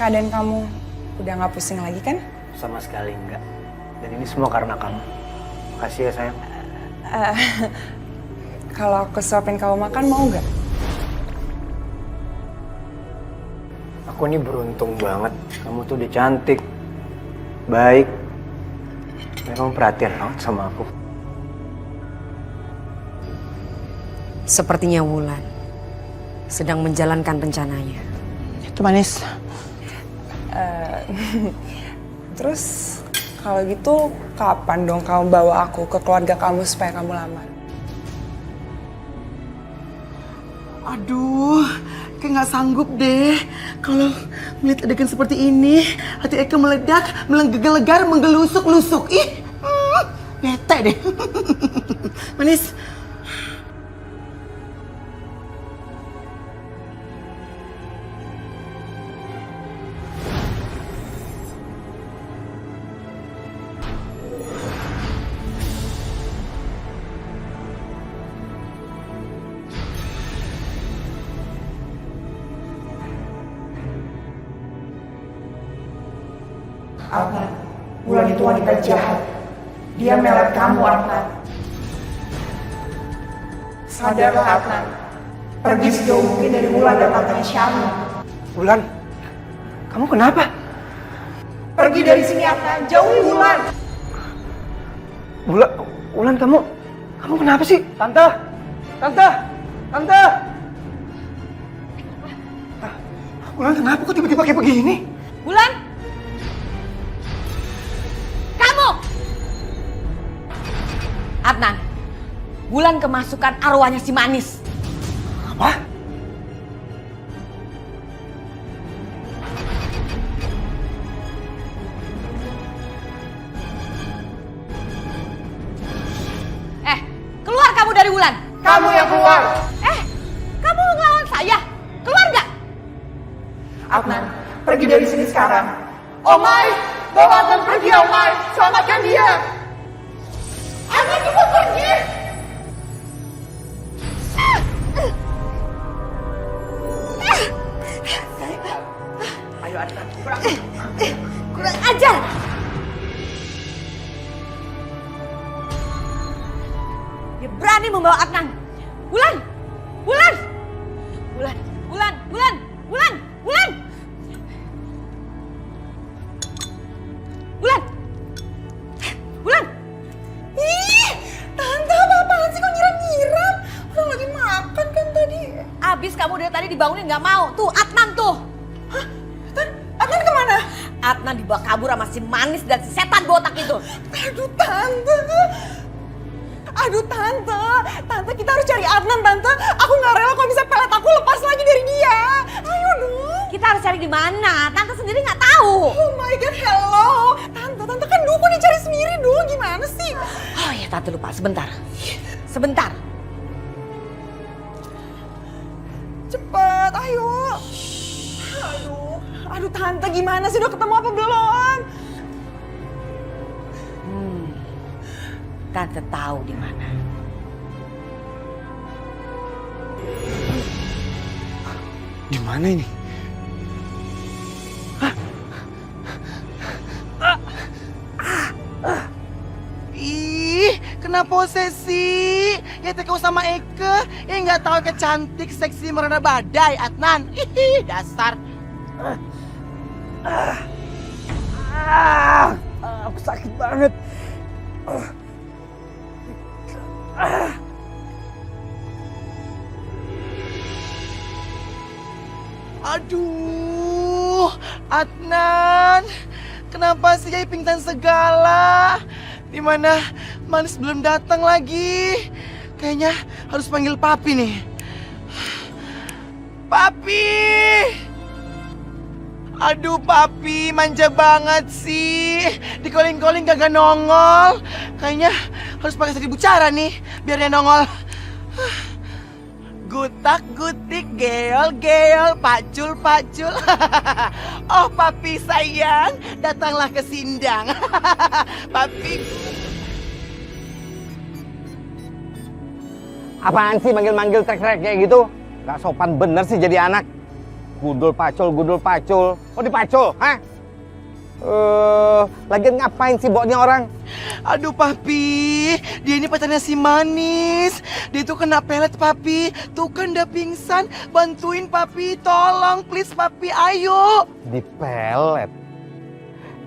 keadaan kamu udah gak pusing lagi kan? Sama sekali enggak. Dan ini semua karena kamu. Makasih ya sayang. Kalau aku suapin kamu makan mau gak? Aku ini beruntung banget. Kamu tuh udah cantik, baik, dan kamu perhatian banget sama aku. Sepertinya Wulan sedang menjalankan rencananya. Itu manis. Terus kalau gitu kapan dong kamu bawa aku ke keluarga kamu supaya kamu lamar? Aduh, kayak nggak sanggup deh kalau melihat adegan seperti ini. Hati Eka meledak, menggelegar, menggelusuk-lusuk. Ih, bete deh. Manis. Adnan, Wulan itu wanita jahat. Dia melet kamu, Adnan. Sadarlah, Adnan. Pergi sejauh mungkin dari Wulan dan tantanya Syami. Wulan, kamu kenapa? Pergi dari sini, Adnan. Jauhi Wulan. Wulan kamu kenapa sih? Tante! Wulan kenapa kok tiba-tiba kayak begini? Wulan! Kamu! Adnan, Wulan kemasukan arwahnya si Manis. Apa? Keluar kamu dari Wulan! Kamu yang keluar. Kamu ngelawan saya? Keluar nggak? Adnan, pergi dari sini sekarang. Omai, bawa Adnan pergi, Omai. Selamatkan dia. Adnan cepat pergi. Ayo Adnan, Kurang ajar! Dia berani membawa Adnan. Wulan! Wulan! Wulan! Wulan! Wulan! Wulan! Wulan! Wulan! Wulan! Ih, Tante, apa-apaan sih kok nyiram-nyiram? Orang lagi makan kan tadi. Abis kamu dari tadi dibangunin nggak mau. Tuh, Adnan tuh. Hah? Adnan kemana? Adnan dibawa kabur sama si Manis dan si setan botak itu. Aduh, Tante. Aduh, Tante, kita harus cari Adnan, Tante. Aku nggak rela kalau bisa pelet aku lepas lagi dari dia. Ayo dong. Kita harus cari di mana? Tante sendiri nggak tahu. Oh my God, hello. Tante kan dukun dicari sendiri dong. Gimana sih? Oh ya, Tante lupa. Sebentar. Sebentar. Cepet, ayo. Aduh, Tante gimana sih? Udah ketemu apa belum? Tante tahu di mana. di mana ini? Ih, kena posesi. Ya tekau sama Eke. Ya nggak tahu Eke cantik, seksi, merana badai, Adnan. Ih, dasar. Aku sakit banget. Aduh, Adnan. Kenapa sih jadi pingsan segala? Dimana Manis belum datang lagi. Kayaknya harus panggil Papi nih. Papi! Aduh Papi, manja banget sih. Di calling-calling kagak nongol. Kayaknya harus pakai 1000 cara nih biar dia nongol. Gutak-gutik, geol-geol, pacul-pacul. Oh Papi sayang, datanglah ke Sindang. Papi. Apaan sih manggil-manggil trek-trek kayak gitu? Gak sopan bener sih jadi anak. Gundul pacul. Oh dipacul, hah? Lagian ngapain sih boknya orang? Aduh papi, dia ini pacarnya si Manis. Dia tuh kena pelet papi. Tuh kan udah pingsan. Bantuin papi, tolong please papi, ayo. Dipelet.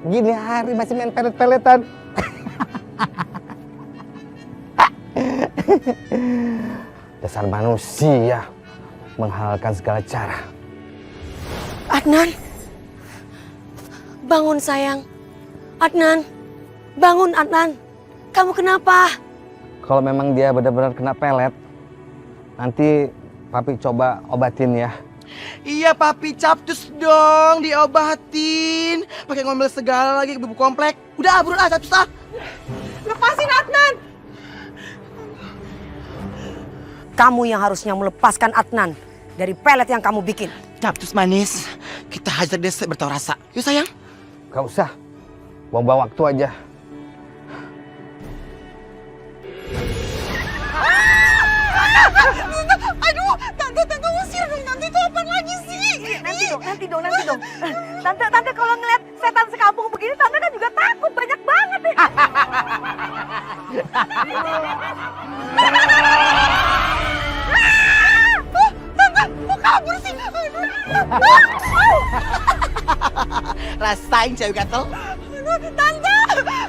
Gini hari masih main pelet-peletan. Dasar manusia menghalalkan segala cara. Adnan, bangun sayang. Adnan, bangun Adnan. Kamu kenapa? Kalau memang dia benar-benar kena pelet, nanti papi coba obatin ya. Iya papi, capcus dong, diobatin. Pakai ngomel segala lagi ke bubuk komplek. Udah buruan capcus ah. Lepasin Adnan. Kamu yang harusnya melepaskan Adnan dari pelet yang kamu bikin. Capcus Manis, kita hajar dia bertahu rasa. Yuk sayang. Gak usah, buang-buang waktu aja. Aduh, tante usir dong. Tante itu apa lagi sih? Nanti dong. Tante kalau ngeliat setan sekampung begini, tante kan juga takut banyak banget deh. Tante, mau kabur sih? Rasain cewek gatel. Tante! Enggak.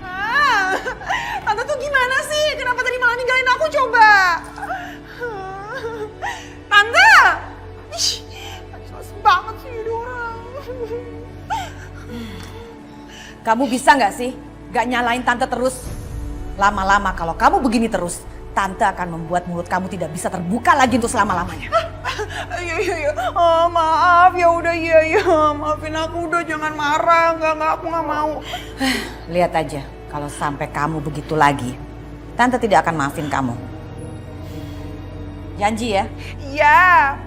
Maaf. Tante tuh gimana sih? Kenapa tadi malah ninggalin aku coba? Tante! Ih, jelas banget sih ini orang. Kamu bisa nggak sih nggak nyalain tante terus? Lama-lama kalau kamu begini terus, tante akan membuat mulut kamu tidak bisa terbuka lagi untuk selama-lamanya. Iya. Oh, maaf ya udah iya. Maafin aku udah, jangan marah. Enggak aku nggak mau. Lihat aja, kalau sampai kamu begitu lagi, tante tidak akan maafin kamu. Janji ya? Iya.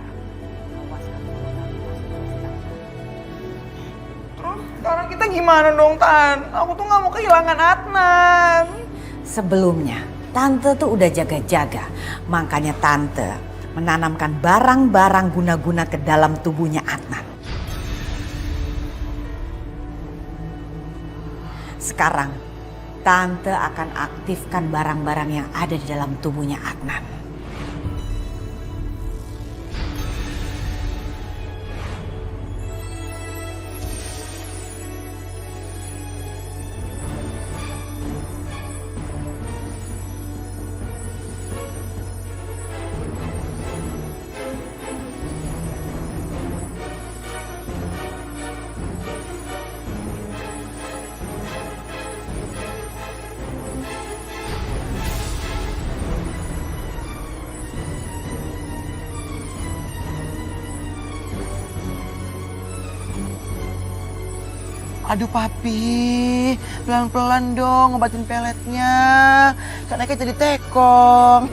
Terus sekarang kita gimana dong, Tan? Aku tuh nggak mau kehilangan Adnan. Sebelumnya, tante tuh udah jaga-jaga. Makanya tante menanamkan barang-barang guna-guna ke dalam tubuhnya Adnan. Sekarang, tante akan aktifkan barang-barang yang ada di dalam tubuhnya Adnan. Aduh papi, pelan-pelan dong ngobatin peletnya. Kan Eka jadi tekong.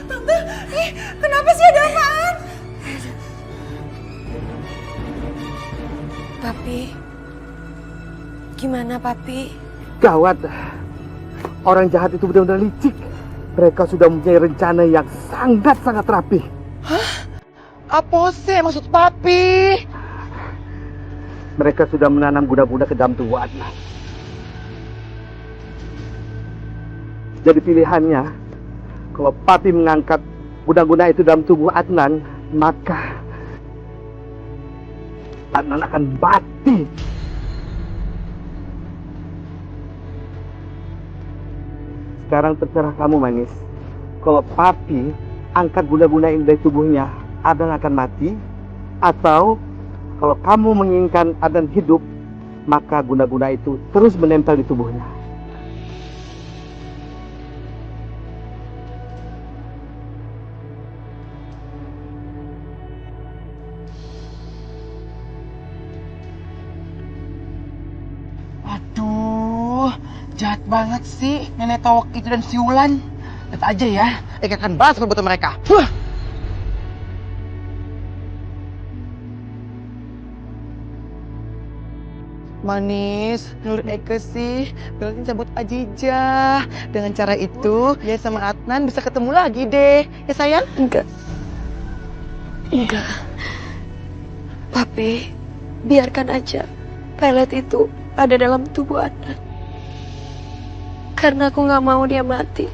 Tante, kenapa sih, ada apaan? Papi, gimana papi? Gawat, orang jahat itu benar-benar licik. Mereka sudah mempunyai rencana yang sangat-sangat rapi. Apa sih maksud papi? Mereka sudah menanam guna-guna ke dalam tubuh Adnan. Jadi pilihannya, kalau papi mengangkat guna-guna itu dalam tubuh Adnan, maka Adnan akan mati. Sekarang terserah kamu, Manis. Kalau papi angkat guna-guna yang dari tubuhnya, Adnan akan mati. Atau kalau kamu menginginkan Adnan hidup, maka guna-guna itu terus menempel di tubuhnya. Aduh, jahat banget sih nenek Tawak itu dan si Wulan. Lihat aja ya, Eka akan balas perbuatan mereka. Manis, menurut Eka sih, berarti cabut Ajijah. Dengan cara itu, dia sama Adnan bisa ketemu lagi deh. Ya sayang? Enggak. Papi, biarkan aja pelet itu ada dalam tubuh Adnan. Karena aku nggak mau dia mati.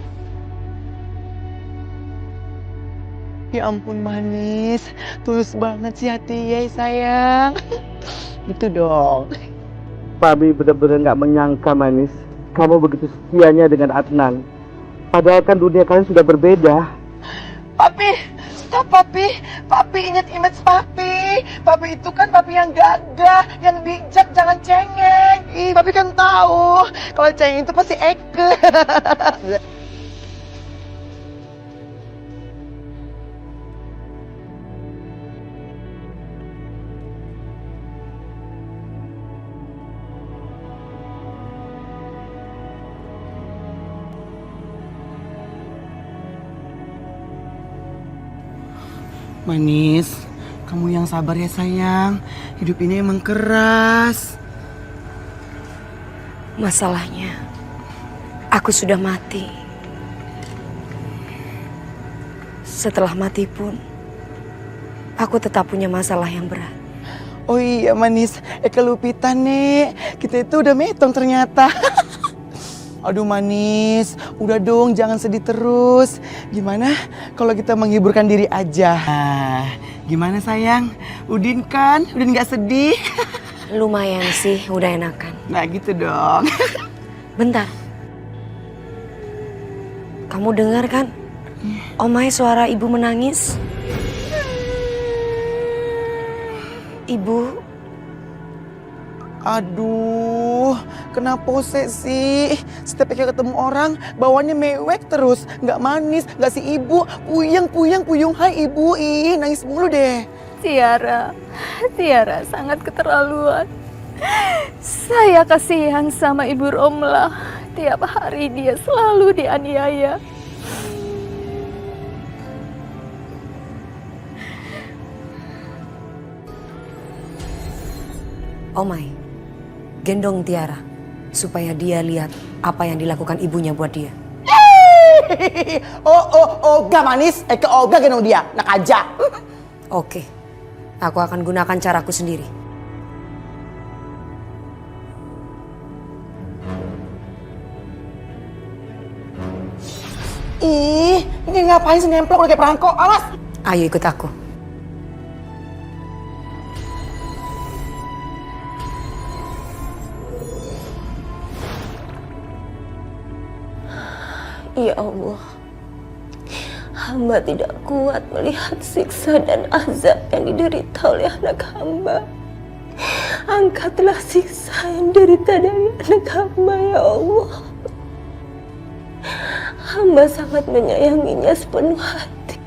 Ya ampun Manis, tulus banget sih hati ya sayang. Gitu dong. Papi benar-benar nggak menyangka, Manis, kamu begitu setianya dengan Adnan. Padahal kan dunia kalian sudah berbeda. Papi, stop Papi. Papi ingat image Papi. Papi itu kan Papi yang gagah, yang bijak, jangan cengeng. Ih, Papi kan tahu kalau cengeng itu pasti Eke. Manis, kamu yang sabar ya sayang. Hidup ini emang keras. Masalahnya, aku sudah mati. Setelah mati pun, aku tetap punya masalah yang berat. Oh iya Manis, Eka lupa nih. Kita itu udah metong ternyata. Aduh Manis, udah dong jangan sedih terus. Gimana kalau kita menghiburkan diri aja? Gimana sayang? Udin kan? Udin gak sedih? Lumayan sih, udah enakan. Nah gitu dong. Bentar. Kamu dengar kan? Omai suara ibu menangis. Ibu. Aduh, kenapa sih? Setiap Eka ketemu orang, bawaannya mewek terus. Nggak manis, nggak si ibu. Puyeng. Hai ibu, ih nangis mulu deh. Tiara sangat keterlaluan. Saya kasihan sama Ibu Romlah. Tiap hari dia selalu dianiaya. Omai, gendong Tiara supaya dia lihat apa yang dilakukan ibunya buat dia. Gak manis, Eka Oga gendong dia, nak aja. Oke, aku akan gunakan caraku sendiri. Ih, ini ngapain sih nemplok udah kayak perangkok, awas. Ayo ikut aku. Ya Allah, hamba tidak kuat melihat siksa dan azab yang diderita oleh anak hamba. Angkatlah siksa yang diderita dari anak hamba, ya Allah. Hamba sangat menyayanginya sepenuh hati.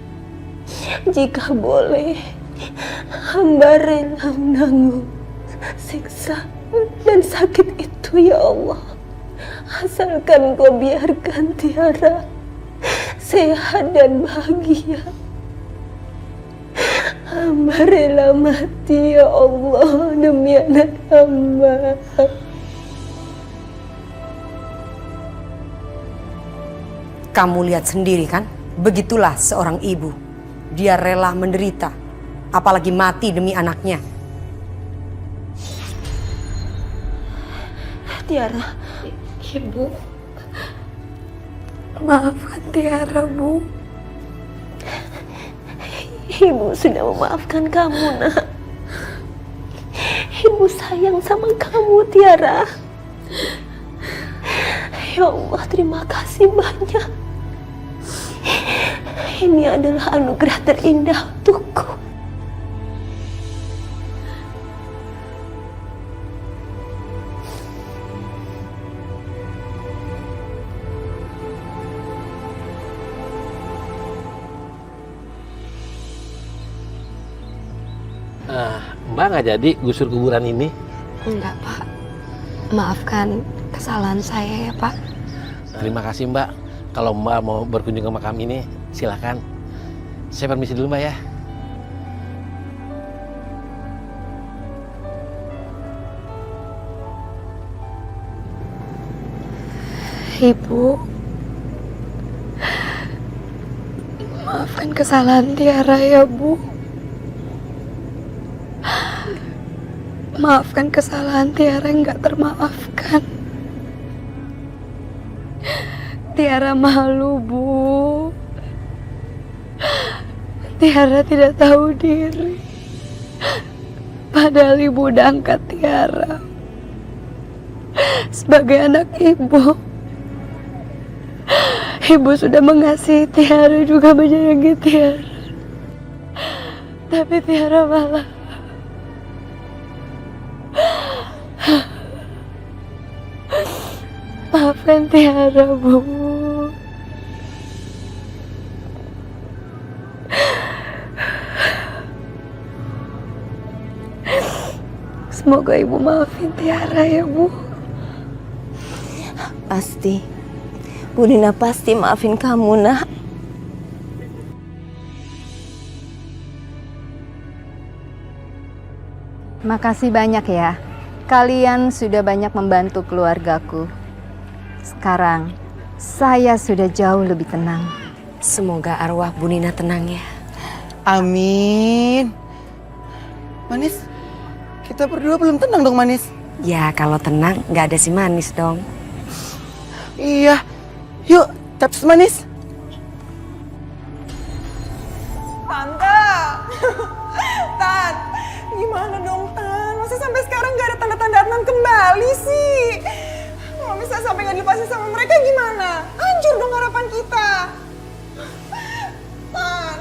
Jika boleh, hamba rela menanggung siksa dan sakit itu, ya Allah. Asalkan kau biarkan Tiara sehat dan bahagia. Hamba rela mati, ya Allah, demi anak hamba. Kamu lihat sendiri kan? Begitulah seorang ibu. Dia rela menderita, apalagi mati demi anaknya. Tiara, Ibu, maafkan Tiara, Bu. Ibu sudah memaafkan kamu, Nak. Ibu sayang sama kamu, Tiara. Ya Allah, terima kasih banyak. Ini adalah anugerah terindah untukku. Mbak nggak jadi gusur kuburan ini? Enggak, Pak. Maafkan kesalahan saya ya, Pak. Terima kasih Mbak. Kalau Mbak mau berkunjung ke makam ini, silakan. Saya permisi dulu Mbak ya. Ibu, maafkan kesalahan Tiara ya, Bu. Maafkan kesalahan Tiara yang gak termaafkan. Tiara malu, Bu. Tiara tidak tahu diri. Padahal Ibu udah angkat Tiara sebagai anak Ibu. Ibu sudah mengasihi Tiara, juga menyayangi Tiara. Tapi Tiara malah maafkan Tiara, Bu. Semoga Ibu maafin Tiara ya, Bu. Pasti. Bu Nina pasti maafin kamu, Nak. Makasih banyak ya. Kalian sudah banyak membantu keluargaku. Sekarang, saya sudah jauh lebih tenang. Semoga arwah Bu Nina tenang ya. Amin. Manis, kita berdua belum tenang dong, Manis. Ya kalau tenang nggak ada si Manis dong. Iya. Yuk, taps Manis. Tante. Tan, gimana dong Tan? Masa sampai sekarang gak ada tanda-tanda Adnan kembali sih? Kalau misalnya sampai gak dilepasin sama mereka gimana? Hancur dong harapan kita. Tan,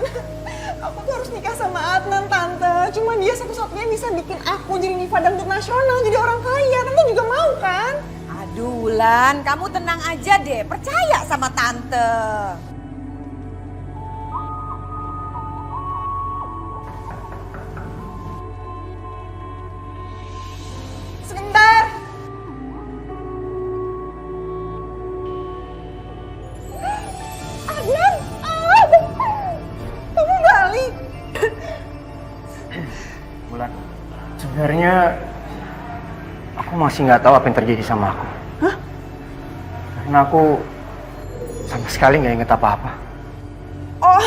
aku tuh harus nikah sama Adnan, Tante. Cuma dia satu-satunya bisa bikin aku jadi Niva dangdut nasional, jadi orang kaya. Tante juga mau kan? Aduh Lan, kamu tenang aja deh, percaya sama Tante. Sebentar. Adnan, kamu balik. Bulan, sebenarnya aku masih nggak tahu apa yang terjadi sama aku. Hah? Karena aku sama sekali nggak inget apa-apa. Oh,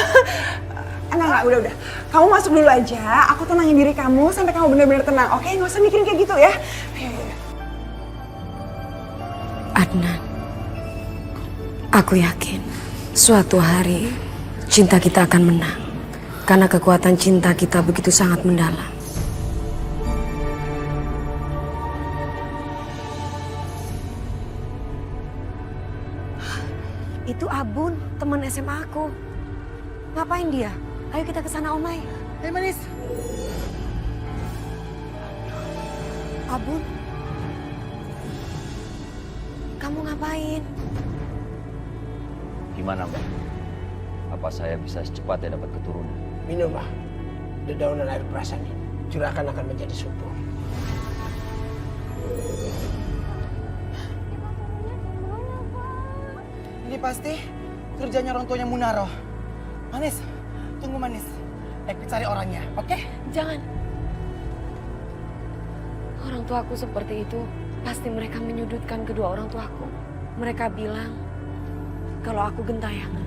enggak, udah. Kamu masuk dulu aja, aku tenangin diri kamu sampai kamu benar-benar tenang, oke? Nggak usah mikirin kayak gitu ya. Ayo. Adnan, aku yakin suatu hari cinta kita akan menang. Karena kekuatan cinta kita begitu sangat mendalam. Itu Abun, teman SMA aku. Ngapain dia? Ayo kita ke sana, Omai. Hei Manis. Abun, kamu ngapain? Gimana Mbak? Apa saya bisa secepatnya dapat keturunan? Minumlah dedaunan air perasan ini. Juragan akan menjadi subur. Ini pasti kerjanya orang tuanya Munaro. Manis, tunggu Manis. Eko cari orangnya, oke? Jangan. Orang tuaku seperti itu, pasti mereka menyudutkan kedua orang tuaku. Mereka bilang kalau aku gentayangan.